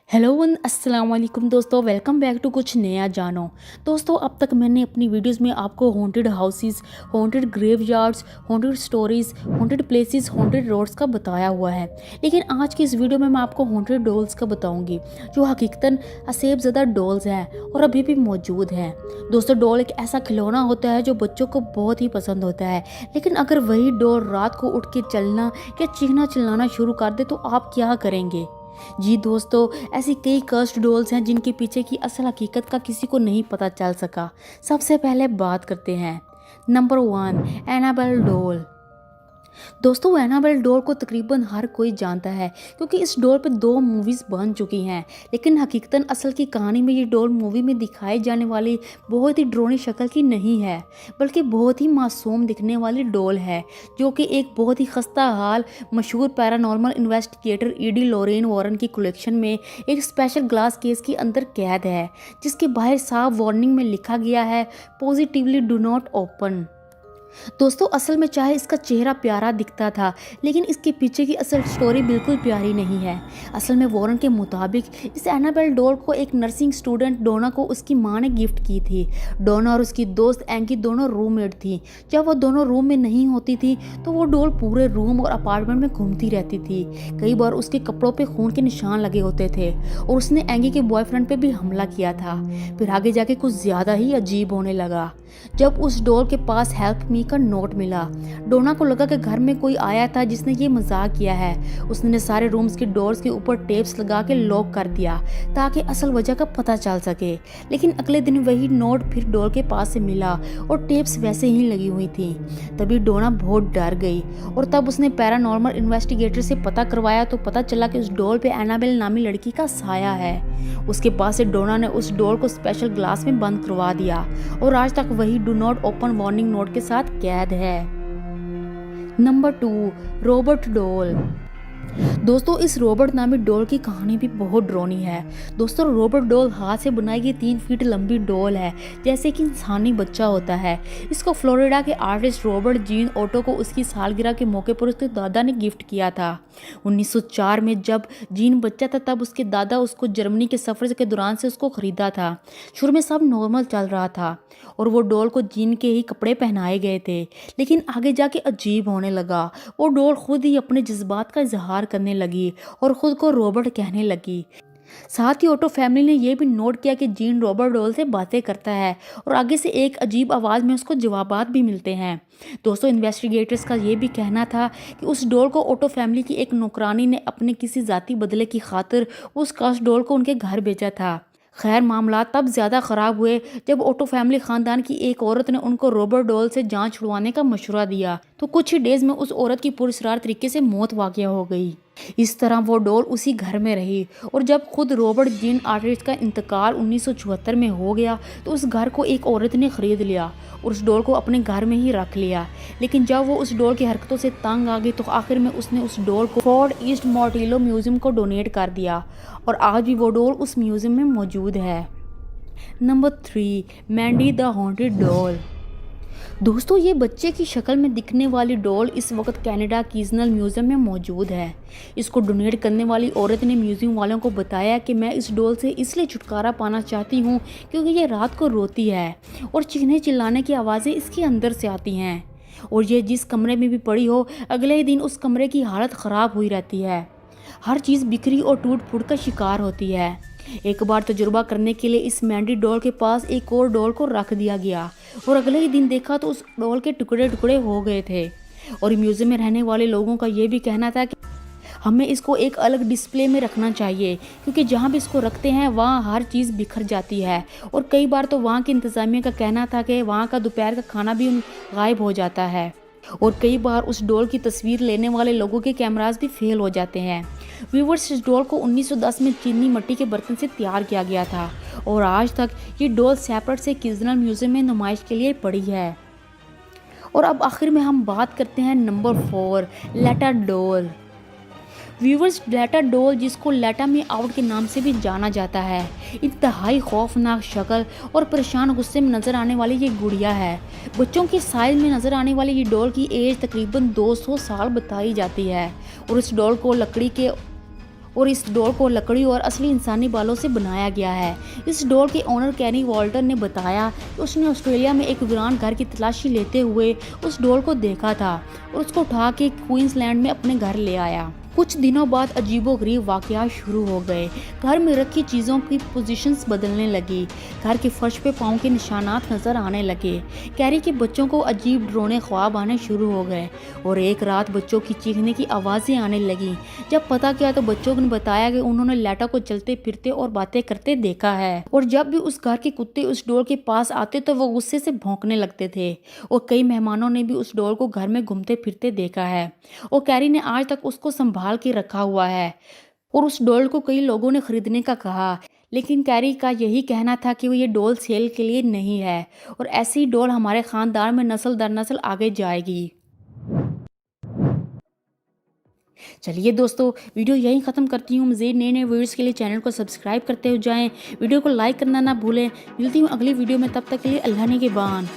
Hello one अस्सलाम वालेकुम दोस्तों, वेलकम बैक टू कुछ नया जानो। दोस्तों, अब तक मैंने अपनी वीडियोस में आपको haunted houses, haunted graveyards, haunted stories, haunted places, haunted roads का बताया हुआ है। लेकिन आज की इस वीडियो में मैं आपको हॉन्टेड डॉल्स का बताऊंगी जो हकीकतन असेबज़दा डॉल्स हैं और अभी भी मौजूद हैं। दोस्तों, डॉल एक ऐसा खिलौना होता है जो बच्चों को बहुत ही पसंद होता है, लेकिन अगर वही डॉल रात को उठ के चलना या चीखना चिल्लाना शुरू कर दे तो आप क्या करेंगे? जी दोस्तों, ऐसी कई कर्स्ड डॉल्स हैं जिनके पीछे की असल हकीकत का किसी को नहीं पता चल सका। सबसे पहले बात करते हैं नंबर 1, एनाबेल डॉल। दोस्तों, एनाबेल डॉल को तकरीबन हर कोई जानता है क्योंकि इस डॉल पे 2 मूवीज़ बन चुकी हैं। लेकिन हकीकतन असल की कहानी में ये डॉल मूवी में दिखाई जाने वाली बहुत ही ड्रोनी शक्ल की नहीं है, बल्कि बहुत ही मासूम दिखने वाली डॉल है जो कि एक बहुत ही खस्ता हाल मशहूर paranormal investigator Ed Lorraine Warren की कलेक्शन में एक स्पेशल ग्लास केस के अंदर कैद है, जिसके बाहर साफ वार्निंग में लिखा गया है, पॉजिटिवली डू नॉट ओपन। दोस्तों, असल में चाहे इसका चेहरा प्यारा दिखता था, लेकिन इसके पीछे की असल स्टोरी बिल्कुल प्यारी नहीं है। असल में वॉरन के मुताबिक इस एनाबेल डॉल को एक नर्सिंग स्टूडेंट डोना को उसकी मां ने गिफ्ट की थी। डोना और उसकी दोस्त एंकी दोनों रूममेट थी। जब वो दोनों रूम में नहीं होती थी तो वो डॉल पूरे रूम और अपार्टमेंट में घूमती रहती थी। कई बार उसके कपड़ों पे खून के निशान लगे होते थे और उसने एंगी के बॉयफ्रेंड पे भी हमला किया था। फिर आगे जाके कुछ ज़्यादा ही अजीब होने लगा जब उस डॉल के पास हेल्प मी का नोट मिला। डोना को लगा कि घर में कोई आया था जिसने ये मजाक किया है। उसने सारे रूम्स के डोर्स के ऊपर टेप्स लगा के लॉक कर दिया ताकि असल वजह का पता चल सके। लेकिन अगले दिन वही नोट फिर डॉल के पास से मिला और टेप्स वैसे ही लगी हुई थी। तभी डोना बहुत डर गई और तब उसने पैरानॉर्मल इन्वेस्टिगेटर से पता करवाया तो पता चला कि उस डॉल पे एनाबेल नामी लड़की का साया है। उसके पास से डोना ने उस डॉल को स्पेशल ग्लास में बंद करवा दिया और आज तक वही do not open warning note के साथ कैद है। Number 2, Robert doll. दोस्तों, इस रॉबर्ट नामी डॉल की कहानी भी बहुत ड्रोनी है। दोस्तों, रॉबर्ट डॉल हाथ से बनाई गई 3 फीट लंबी डॉल है, जैसे कि इंसानी बच्चा होता है। इसको फ्लोरिडा के आर्टिस्ट रॉबर्ट जीन ओटो को उसकी सालगिरह के मौके पर उसके दादा ने गिफ्ट किया था। 1904 में जब जीन बच्चा था तब उसके दादा उसको जर्मनी के सफ़र के दौरान से उसको ख़रीदा था। शुरू में सब नॉर्मल चल रहा था और वो डॉल को जीन के ही कपड़े पहनाए गए थे, लेकिन आगे जाके अजीब होने लगा। वो डॉल खुद ही अपने जज्बात का इजहार करने लगी और ख़ुद को रॉबर्ट कहने लगी। साथ ही ऑटो फैमिली ने यह भी नोट किया कि जीन रॉबर्ट डॉल से बातें करता है और आगे से एक अजीब आवाज़ में उसको जवाबात भी मिलते हैं। दोस्तों, इन्वेस्टिगेटर्स का ये भी कहना था कि उस डॉल को ऑटो फैमिली की एक नौकरानी ने अपने किसी ज़ाती बदले की खातिर उस कास्ट डॉल को उनके घर भेजा था। खैर, मामला तब ज़्यादा ख़राब हुए जब ऑटो फैमिली ख़ानदान की एक औरत ने उनको रॉबर्ट डॉल से जान छुड़वाने का मशवरा दिया तो कुछ ही डेज़ में उस औरत की पुरस्कार तरीके से मौत वाक़या हो गई। इस तरह वो डॉल उसी घर में रही और जब खुद रॉबर्ट जीन आर्टिस्ट का इंतकाल 1974 में हो गया तो उस घर को एक औरत ने ख़रीद लिया और उस डॉल को अपने घर में ही रख लिया। लेकिन जब वो उस डॉल की हरकतों से तंग आ गई तो आखिर में उसने उस डॉल को फोर्ड ईस्ट मोर्टिलो म्यूज़ियम को डोनेट कर दिया और आज भी वो डॉल उस म्यूज़ियम में मौजूद है। Number 3, Mandy the haunted doll. दोस्तों, ये बच्चे की शक्ल में दिखने वाली डॉल इस वक्त कनाडा कीजनल म्यूज़ियम में मौजूद है। इसको डोनेट करने वाली औरत ने म्यूज़ियम वालों को बताया कि मैं इस डॉल से इसलिए छुटकारा पाना चाहती हूँ क्योंकि ये रात को रोती है और चीखने चिल्लाने की आवाज़ें इसके अंदर से आती हैं और ये जिस कमरे में भी पड़ी हो अगले ही दिन उस कमरे की हालत ख़राब हुई रहती है। हर चीज़ बिखरी और टूट फूट का शिकार होती है। एक बार तजुर्बा करने के लिए इस मैंडी डॉल के पास एक और डॉल को रख दिया गया और अगले ही दिन देखा तो उस डॉल के टुकड़े टुकड़े हो गए थे और म्यूज़ियम में रहने वाले लोगों का ये भी कहना था कि हमें इसको एक अलग डिस्प्ले में रखना चाहिए क्योंकि जहाँ भी इसको रखते हैं वहाँ हर चीज़ बिखर जाती है। और कई बार तो वहाँ की इंतज़ामिया का कहना था कि वहाँ का दोपहर का खाना भी गायब हो जाता है और कई बार उस डॉल की तस्वीर लेने वाले लोगों के कैमरास भी फेल हो जाते हैं। व्यूवर्स, इस डॉल को 1910 में चीनी मिट्टी के बर्तन से तैयार किया गया था और आज तक ये डॉल सेपरेट से कीजनल म्यूज़ियम में नुमाइश के लिए पड़ी है। और अब आखिर में हम बात करते हैं नंबर 4, लेटा डॉल। व्यूवर्स, लेटा डॉल, जिसको लेटा मी आउट के नाम से भी जाना जाता है, इंतहाई खौफनाक शक्ल और परेशान गुस्से में नज़र आने वाली ये गुड़िया है। बच्चों के साइज में नज़र आने वाली ये डॉल की एज तकरीबन 200 साल बताई जाती है और इस डॉल को लकड़ी के और इस डॉल को लकड़ी और असली इंसानी बालों से बनाया गया है। इस डॉल के ओनर कैरी वॉल्टर ने बताया कि उसने ऑस्ट्रेलिया में एक वीरान घर की तलाशी लेते हुए उस डॉल को देखा था और उसको उठा के क्वींसलैंड में अपने घर ले आया। कुछ दिनों बाद अजीबोगरीब वाक़यात शुरू हो गए। घर में रखी चीज़ों की पोजीशंस बदलने लगी। घर के फर्श पे पाँव के निशानात नज़र आने लगे। कैरी के बच्चों को अजीब डरावने ख्वाब आने शुरू हो गए और एक रात बच्चों की चीखने की आवाज़ें आने लगीं। जब पता किया तो बच्चों ने बताया कि उन्होंने लैटा को चलते फिरते और बातें करते देखा है और जब भी उस घर के कुत्ते उस डॉल के पास आते तो वो गुस्से से भौंकने लगते थे और कई मेहमानों ने भी उस डॉल को घर में घूमते फिरते देखा है और कैरी ने आज तक उसको संभाल के रखा हुआ है और उस डॉल को कई लोगों ने खरीदने का कहा, लेकिन कैरी का यही कहना था कि वो ये डॉल सेल के लिए नहीं है और ऐसी डॉल हमारे खानदान में नस्ल दर नस्ल आगे जाएगी। चलिए दोस्तों, वीडियो यहीं ख़त्म करती हूँ। मज़ीद नए नए वीडियोज़ के लिए चैनल को सब्सक्राइब करते हो जाएं, वीडियो को लाइक करना ना भूलें। मिलती हूँ अगली वीडियो में, तब तक के लिए अल्लाह निगहबान।